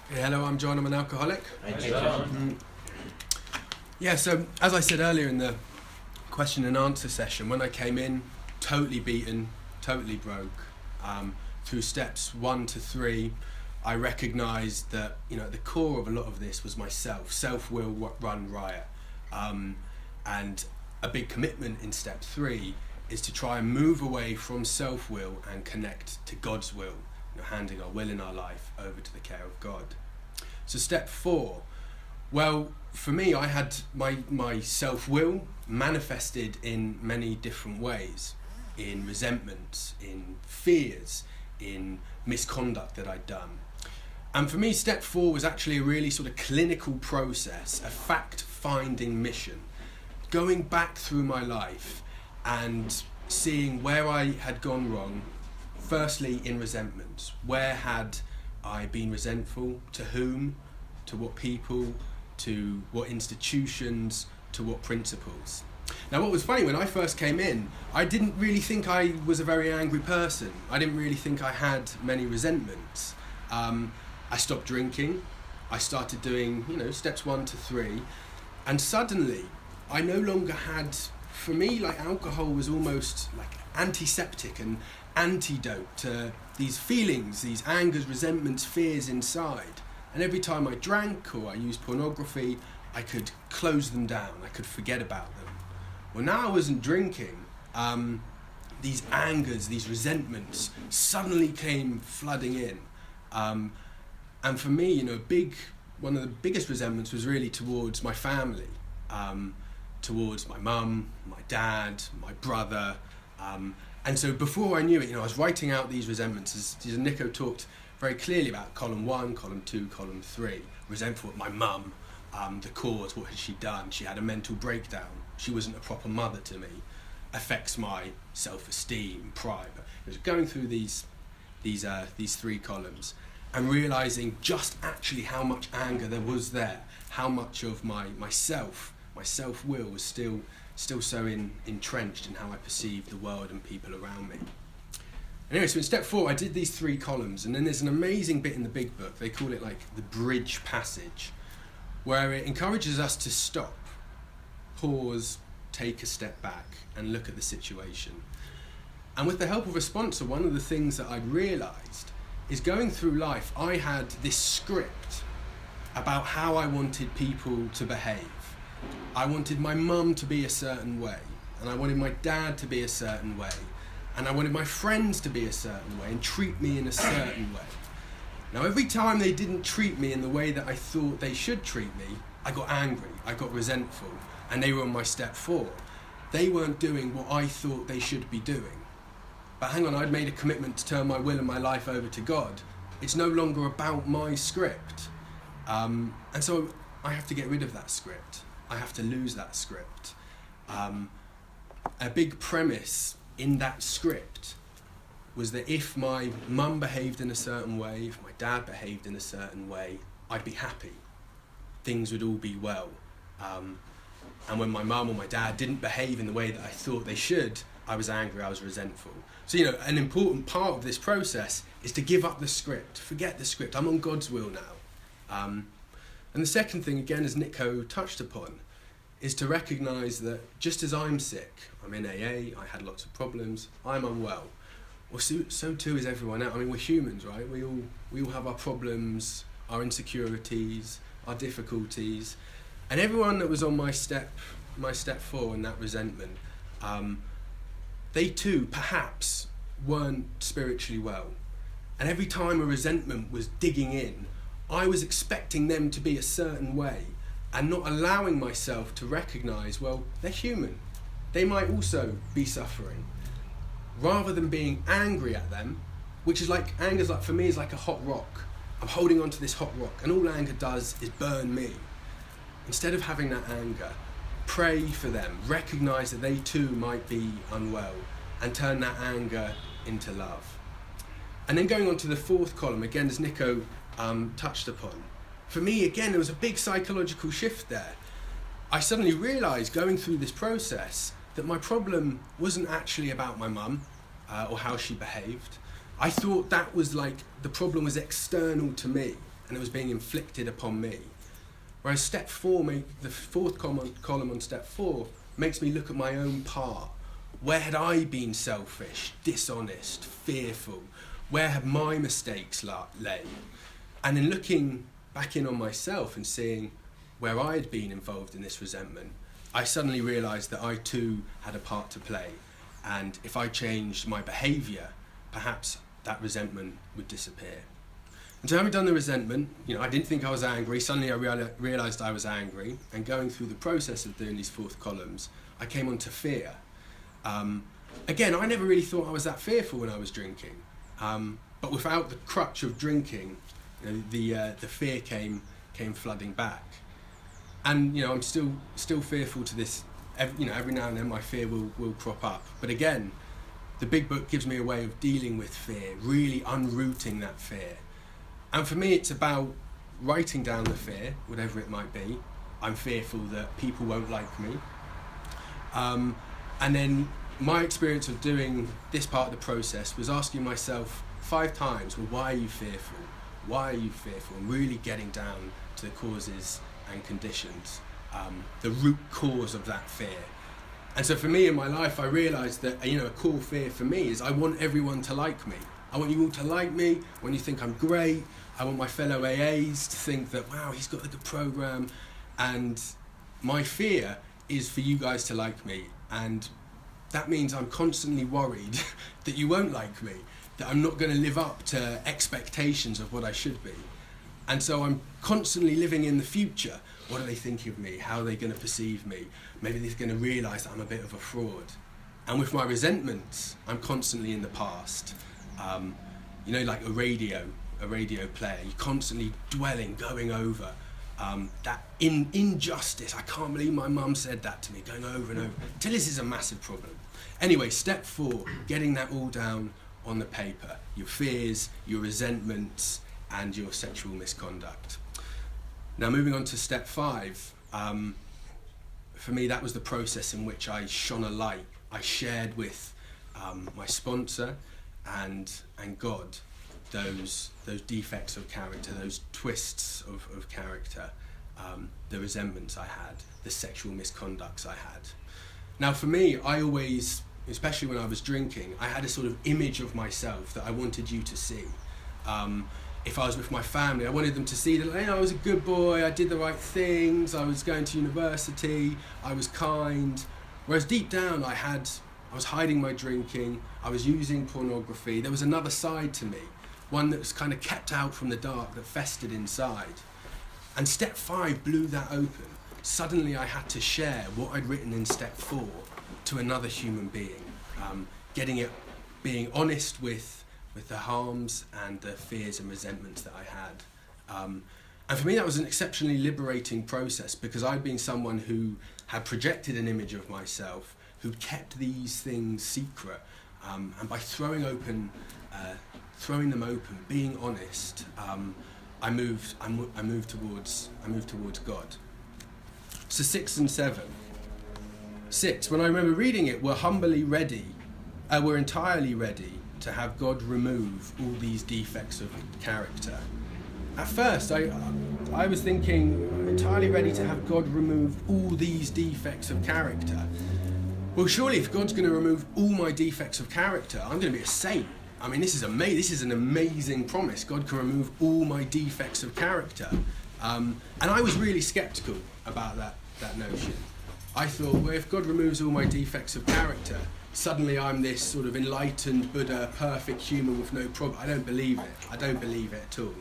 Yeah, hello, I'm John. I'm an alcoholic. Hey, John. Yeah, so as I said earlier in the question and answer session, when I came in, totally beaten, totally broke, through steps 1 to 3, I recognised that, at the core of a lot of this was myself. Self-will run riot. And a big commitment in step 3 is to try and move away from self-will and connect to God's will, handing our will in our life over to the care of God. So step 4, well, for me, I had my self-will manifested in many different ways, in resentment, in fears, in misconduct that I'd done. And for me, step 4 was actually a really sort of clinical process, a fact-finding mission, going back through my life and seeing where I had gone wrong. Firstly, in resentment. Where had I been resentful? To whom? To what people? To what institutions? To what principles? Now, what was funny, when I first came in, I didn't really think I was a very angry person. I didn't really think I had many resentments. I stopped drinking. I started doing, steps 1 to 3. And suddenly, I no longer had, for me, like alcohol was almost like antiseptic and antidote to these feelings, these angers, resentments, fears inside. And every time I drank or I used pornography, I could close them down, I could forget about them. Well, now I wasn't drinking, these angers, these resentments suddenly came flooding in. And for me, one of the biggest resentments was really towards my family, towards my mum, my dad, my brother. And so before I knew it, I was writing out these resentments, as Nico talked very clearly about column 1, column 2, column 3. Resentful at my mum, the cause, what had she done? She had a mental breakdown. She wasn't a proper mother to me. Affects my self-esteem, pride. It was going through these 3 columns and realising just actually how much anger there was there, how much of my self-will was still so entrenched in how I perceived the world and people around me. Anyway, so in step 4, I did these 3 columns, and then there's an amazing bit in the big book. They call it like the bridge passage, where it encourages us to stop, pause, take a step back, and look at the situation. And with the help of a sponsor, one of the things that I'd realised is going through life, I had this script about how I wanted people to behave. I wanted my mum to be a certain way, and I wanted my dad to be a certain way, and I wanted my friends to be a certain way and treat me in a certain way. Now, every time they didn't treat me in the way that I thought they should treat me, I got angry, I got resentful, and they were on my step 4. They weren't doing what I thought they should be doing. But hang on, I'd made a commitment to turn my will and my life over to God. It's no longer about my script. And so I have to get rid of that script. I have to lose that script. A big premise in that script was that if my mum behaved in a certain way, if my dad behaved in a certain way, I'd be happy. Things would all be well. And when my mum or my dad didn't behave in the way that I thought they should, I was angry, I was resentful. So, an important part of this process is to give up the script, forget the script. I'm on God's will now. And the second thing, again, as Nico touched upon, is to recognise that just as I'm sick, I'm in AA, I had lots of problems, I'm unwell. Well, so too is everyone else. I mean, we're humans, right? We all have our problems, our insecurities, our difficulties. And everyone that was on my step 4 in that resentment, they too, perhaps, weren't spiritually well. And every time a resentment was digging in, I was expecting them to be a certain way and not allowing myself to recognise, well, they're human. They might also be suffering. Rather than being angry at them, which is like, anger's like, for me, is like a hot rock. I'm holding on to this hot rock, and all anger does is burn me. Instead of having that anger, pray for them, recognise that they too might be unwell, and turn that anger into love. And then going on to the 4th column, again, as Nico touched upon, for me, again, there was a big psychological shift there. I suddenly realised, going through this process, that my problem wasn't actually about my mum or how she behaved. I thought that was like, the problem was external to me. and it was being inflicted upon me. Whereas step 4, the fourth column on step 4, makes me look at my own part. Where had I been selfish, dishonest, fearful? Where had my mistakes lay? And in looking back in on myself and seeing where I had been involved in this resentment, I suddenly realised that I too had a part to play. And if I changed my behaviour, perhaps that resentment would disappear. And so having done the resentment, I didn't think I was angry. Suddenly I realised I was angry. And going through the process of doing these fourth columns, I came onto fear. Again, I never really thought I was that fearful when I was drinking. But without the crutch of drinking, the fear came flooding back. And I'm still fearful to this. Every now and then my fear will crop up. But again, the big book gives me a way of dealing with fear, really unrooting that fear. And for me, it's about writing down the fear, whatever it might be. I'm fearful that people won't like me. And then my experience of doing this part of the process was asking myself 5 times, well, why are you fearful? Why are you fearful? And really getting down to the causes and conditions, the root cause of that fear. And so for me in my life, I realised that a core fear for me is I want everyone to like me. I want you all to like me. When you think I'm great, I want my fellow AAs to think that, wow, he's got a good program. And my fear is for you guys to like me. And that means I'm constantly worried that you won't like me, that I'm not going to live up to expectations of what I should be. And so I'm constantly living in the future. What are they thinking of me? How are they going to perceive me? Maybe they're going to realise that I'm a bit of a fraud. And with my resentments, I'm constantly in the past. Like a radio player, you're constantly dwelling, going over that injustice. I can't believe my mum said that to me, going over and over, till this is a massive problem. Anyway, step 4, getting that all down on the paper. Your fears, your resentments, and your sexual misconduct. Now moving on to step 5, for me that was the process in which I shone a light. I shared with my sponsor and God those defects of character, those twists of character, the resentments I had, the sexual misconducts I had. Now for me, I always, especially when I was drinking, I had a sort of image of myself that I wanted you to see. If I was with my family, I wanted them to see that I was a good boy, I did the right things, I was going to university, I was kind. Whereas deep down I was hiding my drinking, I was using pornography. There was another side to me, one that was kind of kept out from the dark, that festered inside. And step 5 blew that open. Suddenly I had to share what I'd written in step 4 to another human being, being honest with the harms and the fears and resentments that I had. And for me that was an exceptionally liberating process, because I'd been someone who had projected an image of myself, who kept these things secret, and by throwing them open, being honest, I moved towards God. So 6 and 7. 6, when I remember reading it, we're entirely ready to have God remove all these defects of character. At first, I was thinking, entirely ready to have God remove all these defects of character. Well, surely if God's going to remove all my defects of character, I'm going to be a saint. I mean, this is amazing. This is an amazing promise. God can remove all my defects of character. And I was really sceptical about that notion. I thought, well, if God removes all my defects of character, suddenly I'm this sort of enlightened Buddha, perfect human with no problem. I don't believe it. I don't believe it at all.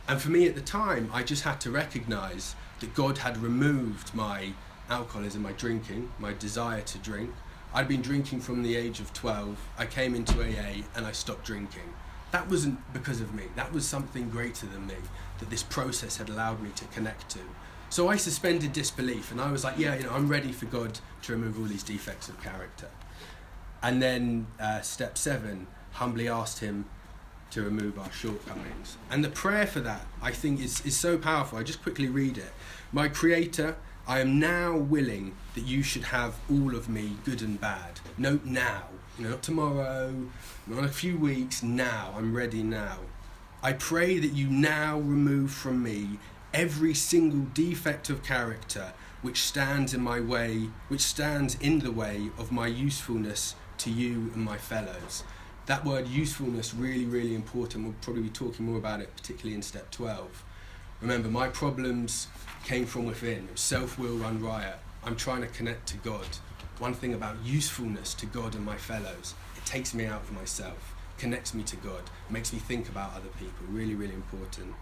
And for me at the time, I just had to recognise that God had removed my alcoholism, my drinking, my desire to drink. I'd been drinking from the age of 12. I came into AA and I stopped drinking. That wasn't because of me. That was something greater than me, that this process had allowed me to connect to. So I suspended disbelief and I was like, I'm ready for God to remove all these defects of character. And then step 7, humbly asked him to remove our shortcomings. And the prayer for that, I think, is so powerful. I just quickly read it. My Creator, I am now willing that you should have all of me, good and bad. Note now, not tomorrow, not in a few weeks, now. I'm ready now. I pray that you now remove from me every single defect of character which stands in the way of my usefulness to you and my fellows. That word usefulness, really, really important. We'll probably be talking more about it, particularly in step 12. Remember, my problems came from within. It was self-will run riot. I'm trying to connect to God. One thing about usefulness to God and my fellows, it takes me out of myself, connects me to God, makes me think about other people. Really, really important.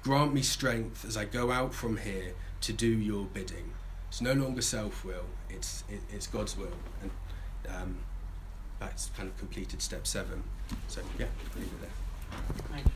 Grant me strength as I go out from here to do your bidding. It's no longer self-will, it's God's will. And that's kind of completed step 7. So yeah, leave it there.